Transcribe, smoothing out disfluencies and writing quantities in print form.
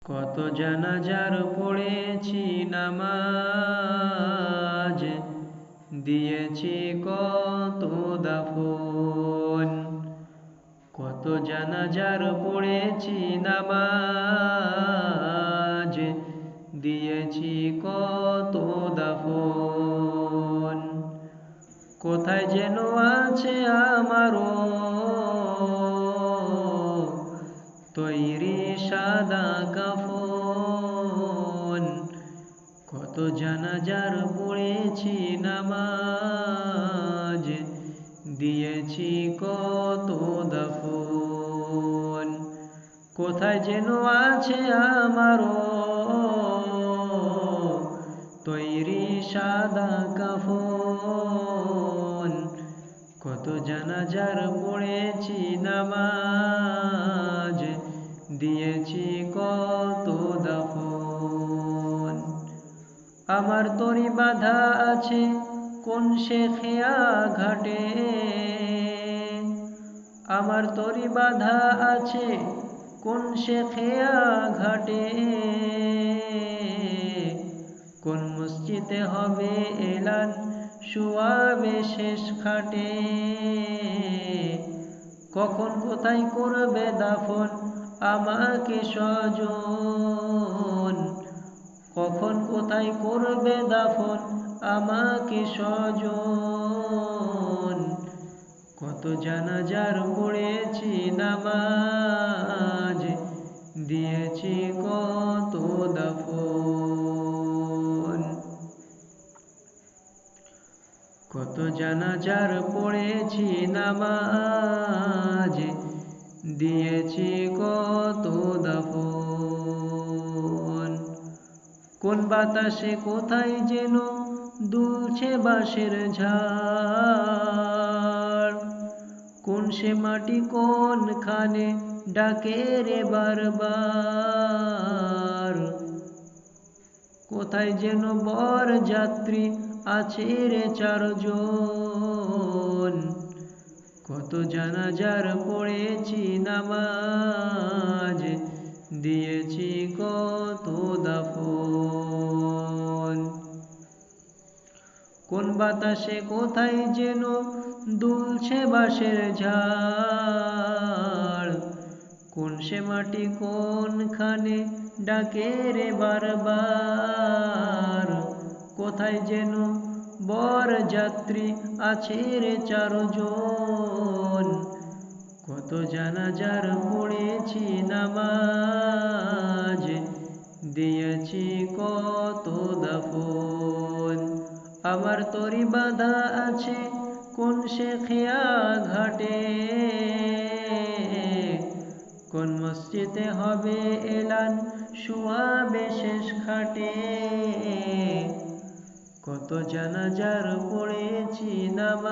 কত জানাজার পড়েছি নামাজ, দিয়েছি কত দাফন। কত জানাজার পড়েছি নামাজ, দিয়েছি কত দাফন। কোথায় যেন আছে আমারও তৈরি সাদা কাফন। কত জানাজার পড়েছি নামাজ, দিয়েছি কত দাফন। কোথায় যেন আছে আমারও তৈরি সাদা কাফন। কত জানাজার পড়েছি নামাজ, দিয়েছি কত দাফন। আমার তরি বাঁধা আছে কোন সে খেয়া ঘাটে, আমার তরি বাঁধা আছে কোন সে খেয়া ঘাটে। কোন মসজিদে হবে এলান শুয়াবে শেষ খাটে। কখন কোথায় করবে দাফন আমাকে স্বজন, কখন কোথায় করবে দাফন আমাকে স্বজন। কত জানাজার পড়েছি নামাজ, দিয়েছি কত দাফন। কত জানাজার পড়েছি নামাজ, দিয়েছি কত দাফন। কোন বাতাসে কোথায় যেন দুলছে বাঁশের ঝাড়, কোন সে মাটি কোনখানে ডাকে রে বারবার। কোথায় যেন বর যাত্রী আছে রে চারজন। কত জানাজার পড়েছি নামাজ, দিয়েছি কত দাফন। কোন বাতাসে কোথায় যেন দুলছে বাঁশের ঝাড়, কোন সে মাটি কোনখানে ডাকে রে বারবার। কোথায় যেন বর যাত্রী আছে রে চারজন। কত জানাজার পড়েছি নামাজ, দিয়েছি কত দাফন। আমার তরি বাঁধা আছে কোন সে খেয়া ঘাটে, কোন মসজিদে হবে এলান শুয়াবে শেষ খাটে। কত জানাজার পড়েছি নামাজ।